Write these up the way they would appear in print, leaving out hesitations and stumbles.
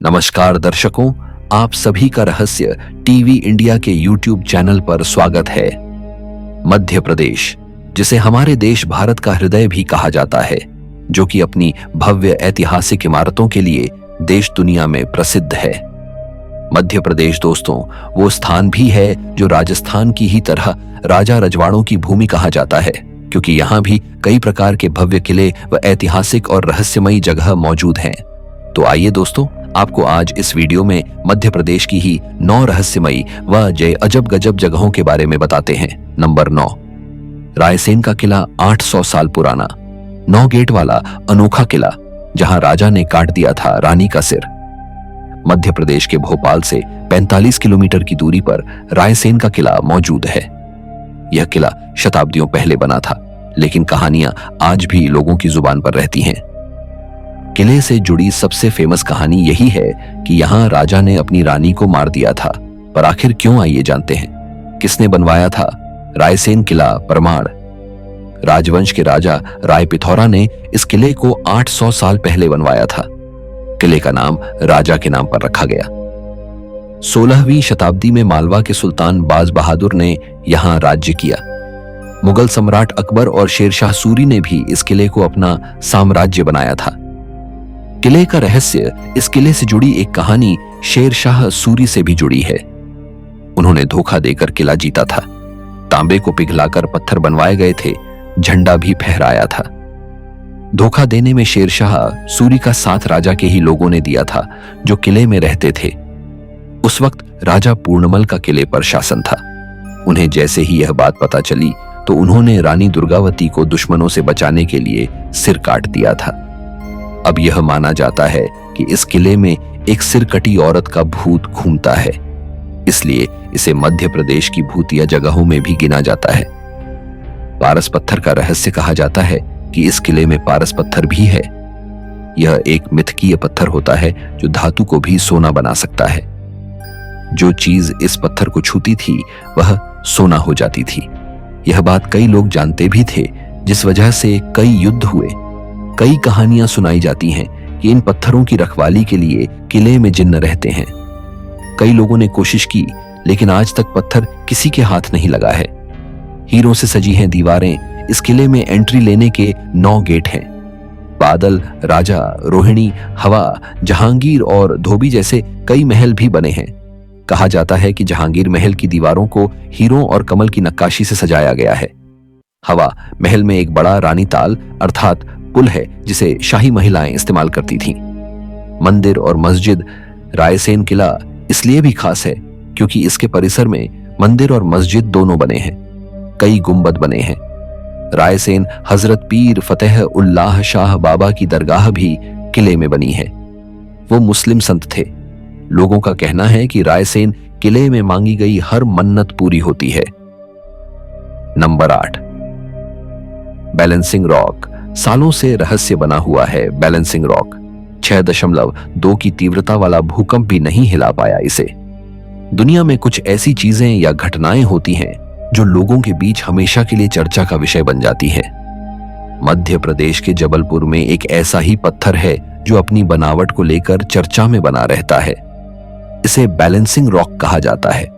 नमस्कार दर्शकों, आप सभी का रहस्य टीवी इंडिया के यूट्यूब चैनल पर स्वागत है। मध्य प्रदेश, जिसे हमारे देश भारत का हृदय भी कहा जाता है, जो कि अपनी भव्य ऐतिहासिक इमारतों के लिए देश दुनिया में प्रसिद्ध है। मध्य प्रदेश दोस्तों, वो स्थान भी है जो राजस्थान की ही तरह राजा रजवाड़ों की भूमि कहा जाता है, क्योंकि यहाँ भी कई प्रकार के भव्य किले व ऐतिहासिक और रहस्यमयी जगह मौजूद हैं। तो आइए दोस्तों, आपको आज इस वीडियो में मध्य प्रदेश की ही 9 रहस्यमयी व अजब गजब जगहों के बारे में बताते हैं। नंबर 9, रायसेन का किला 800 साल पुराना। 9 गेट वाला अनोखा किला, जहां राजा ने काट दिया था रानी का सिर। मध्य प्रदेश के भोपाल से 45 किलोमीटर की दूरी पर रायसेन का किला मौजूद है। यह किला शताब्दियों पहले बना था, लेकिन कहानियां आज भी लोगों की जुबान पर रहती हैं। किले से जुड़ी सबसे फेमस कहानी यही है कि यहाँ राजा ने अपनी रानी को मार दिया था। पर आखिर क्यों, आइए जानते हैं। किसने बनवाया था रायसेन किला? परमार। राजवंश के राजा राय पिथौरा ने इस किले को 800 साल पहले बनवाया था। किले का नाम राजा के नाम पर रखा गया। 16वीं शताब्दी में मालवा के सुल्तान बाज बहादुर ने यहाँ राज्य किया। मुगल सम्राट अकबर और शेरशाह सूरी ने भी इस किले को अपना साम्राज्य बनाया था। किले का रहस्य, इस किले से जुड़ी एक कहानी शेरशाह सूरी से भी जुड़ी है। उन्होंने धोखा देकर किला जीता था। तांबे को पिघलाकर पत्थर बनवाए गए थे, झंडा भी फहराया था। धोखा देने में शेरशाह सूरी का साथ राजा के ही लोगों ने दिया था, जो किले में रहते थे। उस वक्त राजा पूर्णमल का किले पर शासन था। उन्हें जैसे ही यह बात पता चली तो उन्होंने रानी दुर्गावती को दुश्मनों से बचाने के लिए सिर काट दिया था। अब यह माना जाता है कि इस किले में एक सिरकटी औरत का भूत घूमता है, इसलिए इसे मध्य प्रदेश की भूतिया जगहों में भी गिना जाता है। पारस पत्थर का रहस्य कहा जाता है कि इस किले में पारस पत्थर भी है। यह एक मिथकीय पत्थर होता है जो धातु को भी सोना बना सकता है। जो चीज इस पत्थर को छूती थी वह सोना हो जाती थी। यह बात कई लोग जानते भी थे, जिस वजह से कई युद्ध हुए। कई कहानियां सुनाई जाती हैं कि इन पत्थरों की रखवाली के लिए किले में जिन्न रहते हैं। कई लोगों ने कोशिश की, लेकिन आज तक पत्थर किसी के हाथ नहीं लगा है। हीरों से सजी हैं दीवारें। इस किले में एंट्री लेने के 9 गेट हैं। बादल, राजा, रोहिणी, हवा, जहांगीर और धोबी जैसे कई महल भी बने हैं। कहा जाता है कि जहांगीर महल की दीवारों को हीरों और कमल की नक्काशी से सजाया गया है। हवा महल में एक बड़ा रानी ताल अर्थात पुल है, जिसे शाही महिलाएं इस्तेमाल करती थीं। मंदिर और मस्जिद, रायसेन किला इसलिए भी खास है क्योंकि इसके परिसर में मंदिर और मस्जिद दोनों बने हैं। कई गुंबद बने हैं। रायसेन हजरत पीर फतेह उल्लाह शाह बाबा की दरगाह भी किले में बनी है। वो मुस्लिम संत थे। लोगों का कहना है कि रायसेन किले में मांगी गई हर मन्नत पूरी होती है। Number 8, balancing rock. सालों से रहस्य बना हुआ है बैलेंसिंग रॉक। 6.2 की तीव्रता वाला भूकंप भी नहीं हिला पाया इसे। दुनिया में कुछ ऐसी चीजें या घटनाएं होती हैं जो लोगों के बीच हमेशा के लिए चर्चा का विषय बन जाती हैं। मध्य प्रदेश के जबलपुर में एक ऐसा ही पत्थर है जो अपनी बनावट को लेकर चर्चा में बना रहता है। इसे बैलेंसिंग रॉक कहा जाता है।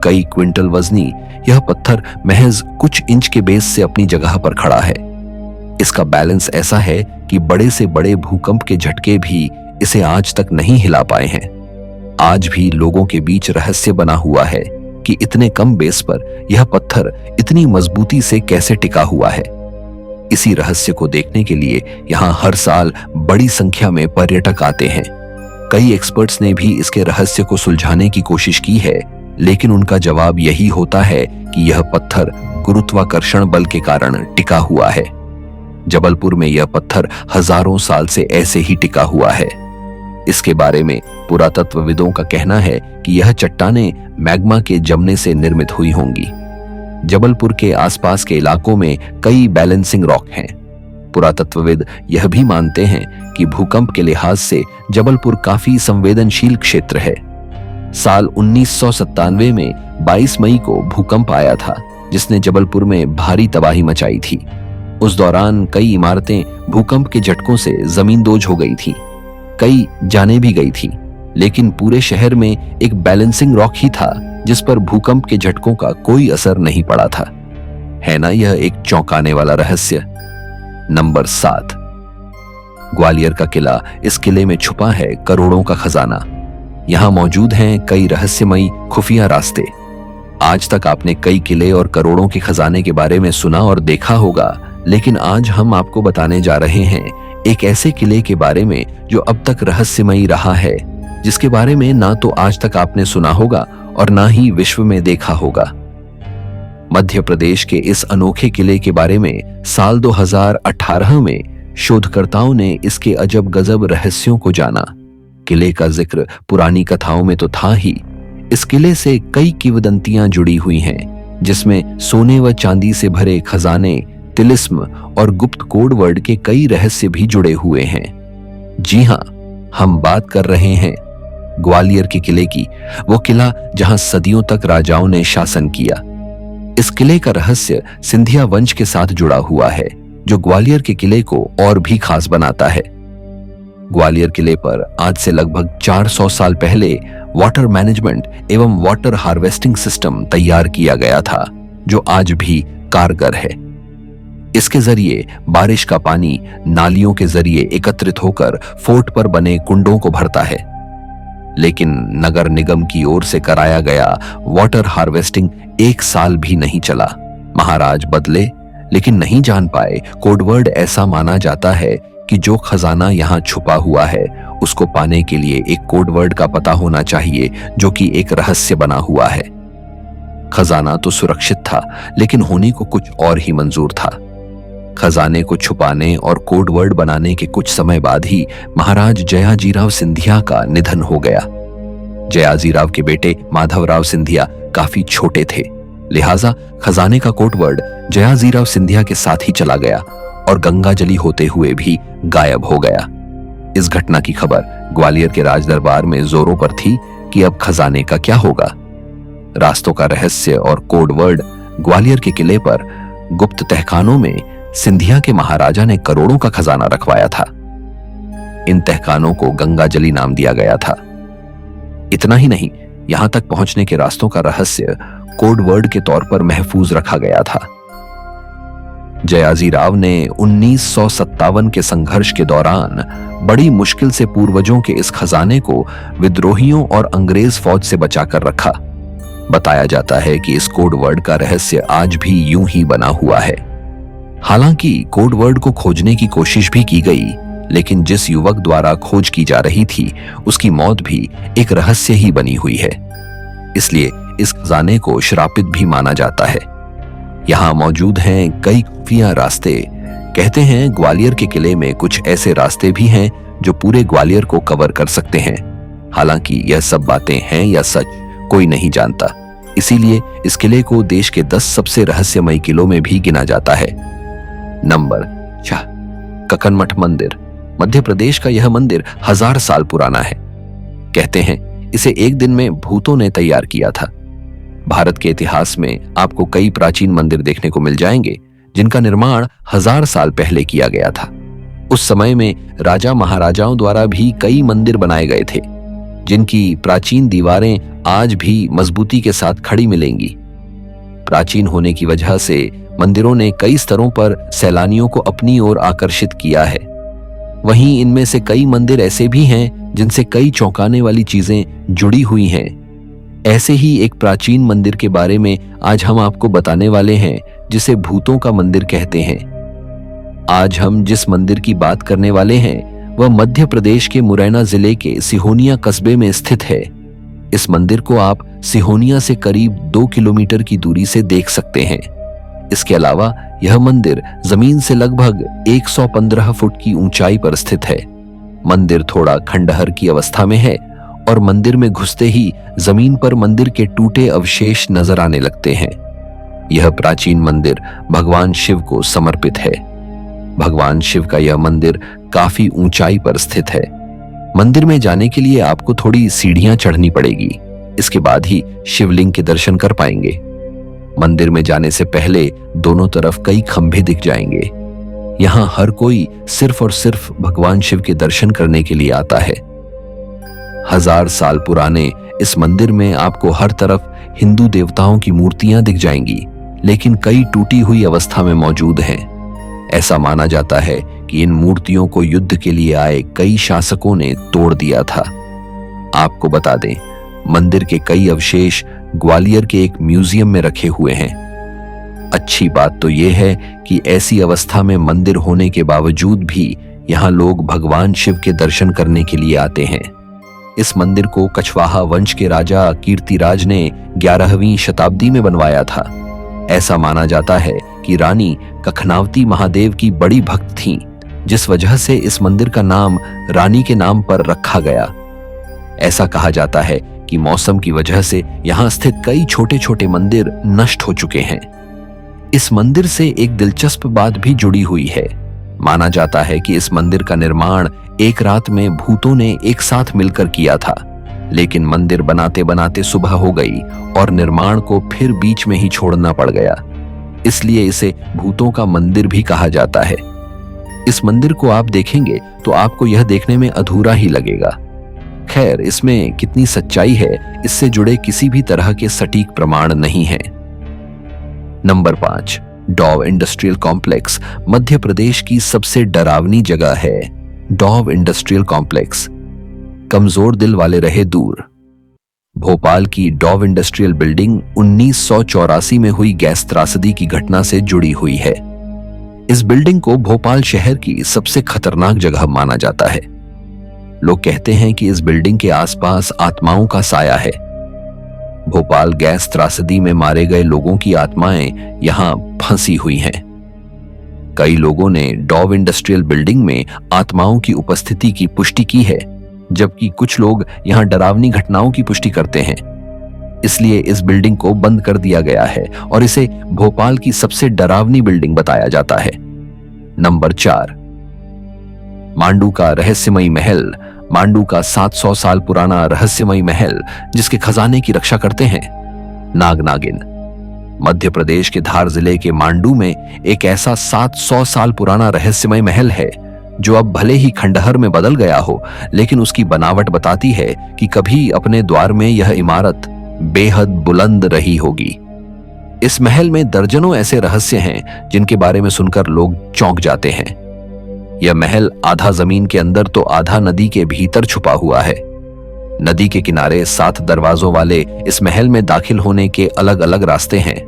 कई क्विंटल वजनी यह पत्थर महज कुछ इंच के बेस से अपनी जगह पर खड़ा है। इसका बैलेंस ऐसा है कि बड़े से बड़े भूकंप के झटके भी इसे आज तक नहीं हिला पाए हैं। आज भी लोगों के बीच रहस्य बना हुआ है कि इतने कम बेस पर यह पत्थर इतनी मजबूती से कैसे टिका हुआ है। इसी रहस्य को देखने के लिए यहाँ हर साल बड़ी संख्या में पर्यटक आते हैं। कई एक्सपर्ट्स ने भी इसके रहस्य को सुलझाने की कोशिश की है, लेकिन उनका जवाब यही होता है कि यह पत्थर गुरुत्वाकर्षण बल के कारण टिका हुआ है। जबलपुर में यह पत्थर हजारों साल से ऐसे ही टिका हुआ है। इसके बारे में पुरातत्वविदों का कहना है कि यह चट्टानें मैग्मा के जमने से निर्मित हुई होंगी। जबलपुर के आसपास के इलाकों में कई बैलेंसिंग रॉक हैं। पुरातत्वविद यह भी मानते हैं कि भूकंप के लिहाज से जबलपुर काफी संवेदनशील क्षेत्र है। साल 1997 में 22 मई को भूकंप आया था, जिसने जबलपुर में भारी तबाही मचाई थी। उस दौरान कई इमारतें भूकंप के झटकों से जमींदोज हो गई थीं। कई जाने भी गई थी, लेकिन पूरे शहर में एक बैलेंसिंग रॉक ही था जिस पर भूकंप के झटकों का कोई असर नहीं पड़ा था। है ना यह एक चौंकाने वाला रहस्य। नंबर 7, ग्वालियर का किला। इस किले में छुपा है करोड़ों का खजाना। यहां मौजूद हैं कई रहस्यमयी खुफिया रास्ते। आज तक आपने कई किले और करोड़ों के खजाने के बारे में सुना और देखा होगा, लेकिन आज हम आपको बताने जा रहे हैं एक ऐसे किले के बारे में जो अब तक रहस्यमयी रहा है, जिसके बारे में ना तो आज तक आपने सुना होगा और ना ही विश्व में देखा होगा। मध्य प्रदेश के इस अनोखे किले के बारे में साल 2018 में शोधकर्ताओं ने इसके अजब गजब रहस्यों को जाना। किले का जिक्र पुरानी कथाओं में तो था ही, इस किले से कई किंवदंतियां जुड़ी हुई हैं, जिसमें सोने व चांदी से भरे खजाने, तिलिस्म और गुप्त कोड वर्ड के कई रहस्य भी जुड़े हुए हैं। जी हां, हम बात कर रहे हैं ग्वालियर के किले की, वो किला जहां सदियों तक राजाओं ने शासन किया। इस किले का रहस्य सिंधिया वंश के साथ जुड़ा हुआ है, जो ग्वालियर के किले को और भी खास बनाता है। ग्वालियर किले पर आज से लगभग 400 साल पहले वाटर मैनेजमेंट एवं वाटर हार्वेस्टिंग सिस्टम तैयार किया गया था, जो आज भी कारगर है। इसके जरिए बारिश का पानी नालियों के जरिए एकत्रित होकर फोर्ट पर बने कुंडों को भरता है। लेकिन नगर निगम की ओर से कराया गया वाटर हार्वेस्टिंग 1 साल भी नहीं चला। महाराज बदले, लेकिन नहीं जान पाए कोडवर्ड। ऐसा माना जाता है कि जो खजाना यहाँ छुपा हुआ है, उसको पाने के लिए एक कोडवर्ड का पता होना चाहिए, जो कि एक रहस्य बना हुआ है। खजाना तो सुरक्षित था, लेकिन होने को कुछ और ही मंजूर था। खजाने को छुपाने और कोडवर्ड बनाने के कुछ समय बाद ही महाराज जयाजीराव सिंधिया का निधन हो गया। जयाजीराव के बेटे माधवराव सिंधिया काफी छोटे थे, लिहाजा खजाने का कोडवर्ड जयाजीराव सिंधिया के साथ ही चला गया और गंगाजली होते हुए भी गायब हो गया। इस घटना की खबर ग्वालियर के राज दरबार में जोरों पर थी कि अब खजाने का क्या होगा। रास्तों का रहस्य और कोडवर्ड। ग्वालियर के किले पर गुप्त तहखानों में सिंधिया के महाराजा ने करोड़ों का खजाना रखवाया था। इन तहखानों को गंगाजली नाम दिया गया था। इतना ही नहीं, यहां तक पहुंचने के रास्तों का रहस्य कोडवर्ड के तौर पर महफूज रखा गया था। जयाजीराव ने 1957 के संघर्ष के दौरान बड़ी मुश्किल से पूर्वजों के इस खजाने को विद्रोहियों और अंग्रेज फौज से बचाकर रखा। बताया जाता है कि इस कोडवर्ड का रहस्य आज भी यूं ही बना हुआ है। हालांकि कोडवर्ड को खोजने की कोशिश भी की गई, लेकिन जिस युवक द्वारा खोज की जा रही थी, उसकी मौत भी एक रहस्य ही बनी हुई है। इसलिए इस खजाने को श्रापित भी माना जाता है। यहाँ मौजूद हैं कई खुफिया रास्ते। कहते हैं ग्वालियर के किले में कुछ ऐसे रास्ते भी हैं जो पूरे ग्वालियर को कवर कर सकते हैं। हालांकि यह सब बातें हैं या सच, कोई नहीं जानता। इसीलिए इस किले को देश के 10 सबसे रहस्यमयी किलों में भी गिना जाता है। नंबर 6, ककनमठ मंदिर। मध्य प्रदेश का यह मंदिर 1000 साल पुराना है। कहते हैं इसे एक दिन में भूतों ने तैयार किया था। भारत के इतिहास में आपको कई प्राचीन मंदिर देखने को मिल जाएंगे, जिनका निर्माण 1000 साल पहले किया गया था। उस समय में राजा महाराजाओं द्वारा भी कई मंदिर बनाए गए थे, जिनकी प्राचीन दीवारें आज भी मजबूती के साथ खड़ी मिलेंगी। प्राचीन होने की वजह से मंदिरों ने कई स्तरों पर सैलानियों को अपनी ओर आकर्षित किया है। वहीं इनमें से कई मंदिर ऐसे भी हैं जिनसे कई चौंकाने वाली चीजें जुड़ी हुई हैं। ऐसे ही एक प्राचीन मंदिर के बारे में आज हम आपको बताने वाले हैं, जिसे भूतों का मंदिर कहते हैं। आज हम जिस मंदिर की बात करने वाले हैं वह मध्य प्रदेश के मुरैना जिले के सिहोनिया कस्बे में स्थित है। इस मंदिर को आप सिहोनिया से करीब 2 किलोमीटर की दूरी से देख सकते हैं। इसके अलावा यह मंदिर जमीन से लगभग 115 फुट की ऊंचाई पर स्थित है। मंदिर थोड़ा खंडहर की अवस्था में है और मंदिर में घुसते ही जमीन पर मंदिर के टूटे अवशेष नजर आने लगते हैं। यह प्राचीन मंदिर भगवान शिव को समर्पित है। भगवान शिव का यह मंदिर काफी ऊंचाई पर स्थित है। मंदिर में जाने के लिए आपको थोड़ी सीढ़ियां चढ़नी पड़ेगी। इसके बाद ही शिवलिंग के दर्शन कर पाएंगे। मंदिर में जाने से पहले दोनों तरफ कई खंभे दिख जाएंगे। यहाँ हर कोई सिर्फ और सिर्फ भगवान शिव के दर्शन करने के लिए आता है। 1000 साल पुराने इस मंदिर में आपको हर तरफ हिंदू देवताओं की मूर्तियां दिख जाएंगी, लेकिन कई टूटी हुई अवस्था में मौजूद हैं। ऐसा माना जाता है कि इन मूर्तियों को युद्ध के लिए आए कई शासकों ने तोड़ दिया था। आपको बता दें, मंदिर के कई अवशेष ग्वालियर के एक म्यूजियम में रखे हुए हैं। अच्छी बात तो यह है कि ऐसी अवस्था में मंदिर होने के बावजूद भी यहाँ लोग भगवान शिव के दर्शन करने के लिए आते हैं। इस मंदिर को कछवाहा वंश के राजा कीर्तिराज ने 11वीं शताब्दी में बनवाया था। ऐसा माना जाता है कि रानी कखनावती महादेव की बड़ी भक्त थीं, जिस वजह से इस मंदिर का नाम रानी के नाम पर रखा गया। ऐसा कहा जाता है कि मौसम की वजह से यहाँ स्थित कई छोटे छोटे मंदिर नष्ट हो चुके हैं। इस मंदिर से एक दिलचस्प बात भी जुड़ी हुई है। माना जाता है कि इस मंदिर का निर्माण एक रात में भूतों ने एक साथ मिलकर किया था, लेकिन मंदिर बनाते बनाते सुबह हो गई और निर्माण को फिर बीच में ही छोड़ना पड़ गया। इसलिए इसे भूतों का मंदिर भी कहा जाता है। इस मंदिर को आप देखेंगे तो आपको यह देखने में अधूरा ही लगेगा। खैर, इसमें कितनी सच्चाई है, इससे जुड़े किसी भी तरह के सटीक प्रमाण नहीं है। Number 5, Dow industrial complex Madhya Pradesh की सबसे डरावनी जगह है। डॉव इंडस्ट्रियल कॉम्प्लेक्स कमजोर दिल वाले रहे दूर। भोपाल की डॉव इंडस्ट्रियल बिल्डिंग 1984 में हुई गैस त्रासदी की घटना से जुड़ी हुई है। इस बिल्डिंग को भोपाल शहर की सबसे खतरनाक जगह माना जाता है। लोग कहते हैं कि इस बिल्डिंग के आसपास आत्माओं का साया है। भोपाल गैस त्रासदी में मारे गए लोगों की आत्माएं यहां फंसी हुई हैं। कई लोगों ने डॉव इंडस्ट्रियल बिल्डिंग में आत्माओं की उपस्थिति की पुष्टि की है, जबकि कुछ लोग यहां डरावनी घटनाओं की पुष्टि करते हैं। इसलिए इस बिल्डिंग को बंद कर दिया गया है और इसे भोपाल की सबसे डरावनी बिल्डिंग बताया जाता है। नंबर 4, मांडू का रहस्यमयी महल। मांडू का 700 साल पुराना रहस्यमयी महल, जिसके खजाने की रक्षा करते हैं नाग-नागिन। मध्य प्रदेश के धार जिले के मांडू में एक ऐसा 700 साल पुराना रहस्यमय महल है, जो अब भले ही खंडहर में बदल गया हो, लेकिन उसकी बनावट बताती है कि कभी अपने द्वार में यह इमारत बेहद बुलंद रही होगी। इस महल में दर्जनों ऐसे रहस्य हैं जिनके बारे में सुनकर लोग चौंक जाते हैं। यह महल आधा जमीन के अंदर तो आधा नदी के भीतर छुपा हुआ है। नदी के किनारे 7 दरवाजों वाले इस महल में दाखिल होने के अलग अलग रास्ते हैं।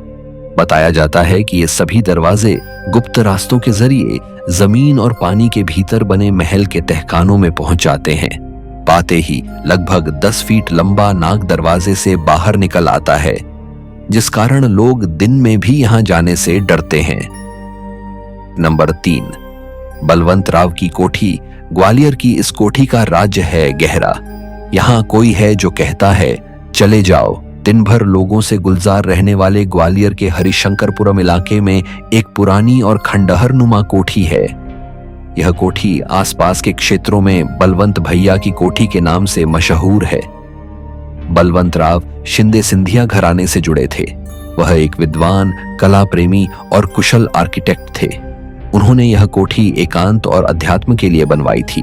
बताया जाता है कि ये सभी दरवाजे गुप्त रास्तों के जरिए जमीन और पानी के भीतर बने महल के तहखानों में पहुंच जाते हैं। पाते ही लगभग 10 फीट लंबा नाग दरवाजे से बाहर निकल आता है, जिस कारण लोग दिन में भी यहां जाने से डरते हैं। नंबर 3, बलवंत राव की कोठी। ग्वालियर की इस कोठी का राज्य है गहरा। यहाँ कोई है जो कहता है चले जाओ। दिन भर लोगों से गुलजार रहने वाले ग्वालियर के हरिशंकरपुरम इलाके में एक पुरानी और खंडहर नुमा कोठी है। यह कोठी आसपास के क्षेत्रों में बलवंत भैया की कोठी के नाम से मशहूर है। बलवंत राव शिंदे सिंधिया घराने से जुड़े थे। वह एक विद्वान, कला प्रेमी और कुशल आर्किटेक्ट थे। उन्होंने यह कोठी एकांत और अध्यात्म के लिए बनवाई थी।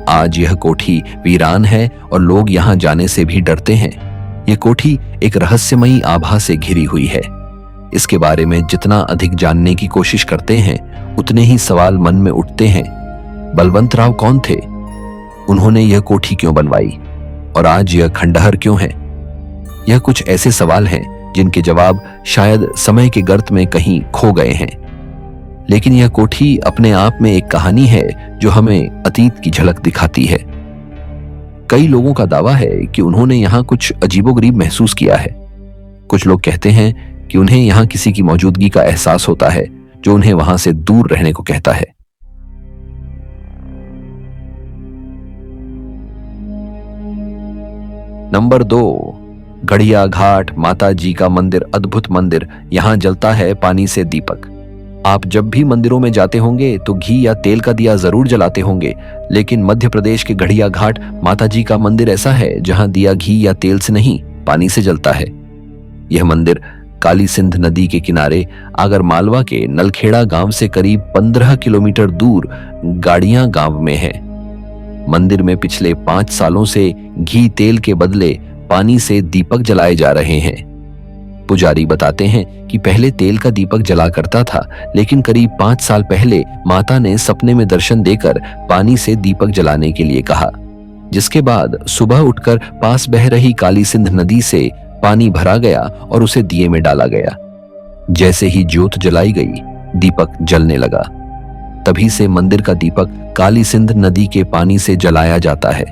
आज यह कोठी वीरान है और लोग यहां जाने से भी डरते हैं। यह कोठी एक रहस्यमयी आभा से घिरी हुई है। इसके बारे में जितना अधिक जानने की कोशिश करते हैं, उतने ही सवाल मन में उठते हैं। बलवंत राव कौन थे? उन्होंने यह कोठी क्यों बनवाई? और आज यह खंडहर क्यों है? यह कुछ ऐसे सवाल हैं जिनके जवाब शायद समय के गर्त में कहीं खो गए हैं। लेकिन यह कोठी अपने आप में एक कहानी है जो हमें अतीत की झलक दिखाती है। कई लोगों का दावा है कि उन्होंने यहाँ कुछ अजीबोगरीब महसूस किया है। कुछ लोग कहते हैं कि उन्हें यहाँ किसी की मौजूदगी का एहसास होता है, जो उन्हें वहां से दूर रहने को कहता है। नंबर 2, गढ़िया घाट माता जी का मंदिर। अद्भुत मंदिर। यहाँ जलता है पानी से दीपक। आप जब भी मंदिरों में जाते होंगे तो घी या तेल का दिया जरूर जलाते होंगे, लेकिन मध्य प्रदेश के गढ़िया घाट माता जी का मंदिर ऐसा है जहां दिया घी या तेल से नहीं, पानी से जलता है। यह मंदिर काली सिंध नदी के किनारे आगरमालवा के नलखेड़ा गांव से करीब 15 किलोमीटर दूर गाड़ियां गांव में है। मंदिर में पिछले 5 सालों से घी तेल के बदले पानी से दीपक जलाए जा रहे हैं। पुजारी बताते हैं कि पहले तेल का दीपक जला करता था, लेकिन करीब 5 साल पहले माता ने सपने में दर्शन देकर पानी से दीपक जलाने के लिए कहा, जिसके बाद सुबह उठकर पास बह रही काली सिंध नदी से पानी भरा गया और उसे दिए में डाला गया। जैसे ही ज्योत जलाई गई, दीपक जलने लगा। तभी से मंदिर का दीपक काली सिंध नदी के पानी से जलाया जाता है।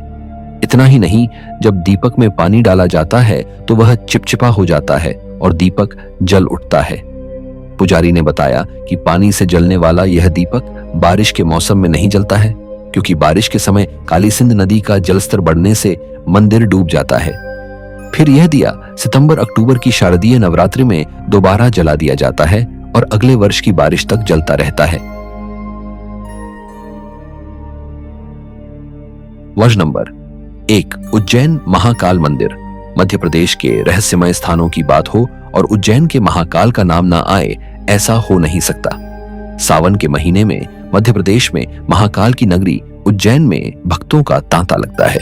इतना ही नहीं, जब दीपक में पानी डाला जाता है तो वह चिपचिपा हो जाता है और दीपक जल उठता है। पुजारी ने बताया कि पानी से जलने वाला यह दीपक बारिश के मौसम में नहीं जलता है, क्योंकि बारिश के समय काली सिंध नदी का जलस्तर बढ़ने से मंदिर डूब जाता है। फिर यह दिया सितंबर-अक्टूबर की शारदीय नवरात्रि में दोबारा जला दिया जाता है और अगले वर्ष की बारिश तक जलता रहता है। वज नंबर 1, उज्जैन महाकाल मंदिर। मध्य प्रदेश के रहस्यमय स्थानों की बात हो और उज्जैन के महाकाल का नाम ना आए, ऐसा हो नहीं सकता। सावन के महीने में मध्य प्रदेश में महाकाल की नगरी उज्जैन में भक्तों का तांता लगता है।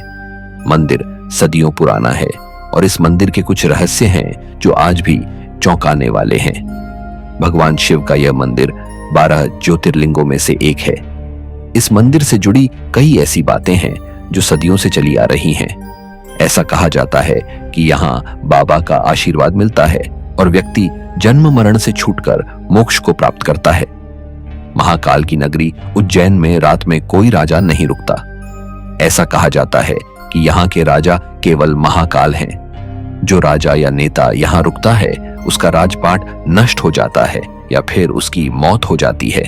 मंदिर सदियों पुराना है और इस मंदिर के कुछ रहस्य हैं जो आज भी चौंकाने वाले हैं। भगवान शिव का यह मंदिर 12 ज्योतिर्लिंगों में से एक है। इस मंदिर से जुड़ी कई ऐसी बातें हैं जो सदियों से चली आ रही हैं। ऐसा कहा जाता है कि यहाँ बाबा का आशीर्वाद मिलता है और व्यक्ति जन्म मरण से छूटकर मोक्ष को प्राप्त करता है। महाकाल की नगरी उज्जैन में रात में कोई राजा नहीं रुकता। ऐसा कहा जाता है कि यहाँ के राजा केवल महाकाल हैं। जो राजा या नेता यहाँ रुकता है, उसका राजपाट नष्ट हो जाता है या फिर उसकी मौत हो जाती है।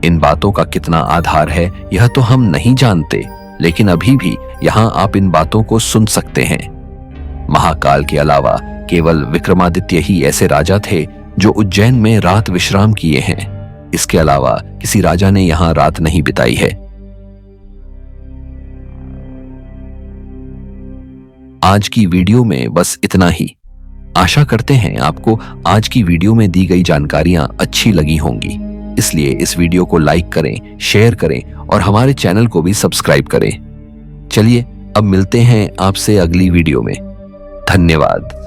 इन बातों का कितना आधार है यह तो हम नहीं जानते, लेकिन अभी भी यहाँ आप इन बातों को सुन सकते हैं। महाकाल के अलावा केवल विक्रमादित्य ही ऐसे राजा थे जो उज्जैन में रात विश्राम किए हैं। इसके अलावा किसी राजा ने यहाँ रात नहीं बिताई है। आज की वीडियो में बस इतना ही। आशा करते हैं आपको आज की वीडियो में दी गई जानकारियां अच्छी लगी होंगी। इसलिए इस वीडियो को लाइक करें, शेयर करें और हमारे चैनल को भी सब्सक्राइब करें। चलिए अब मिलते हैं आपसे अगली वीडियो में। धन्यवाद।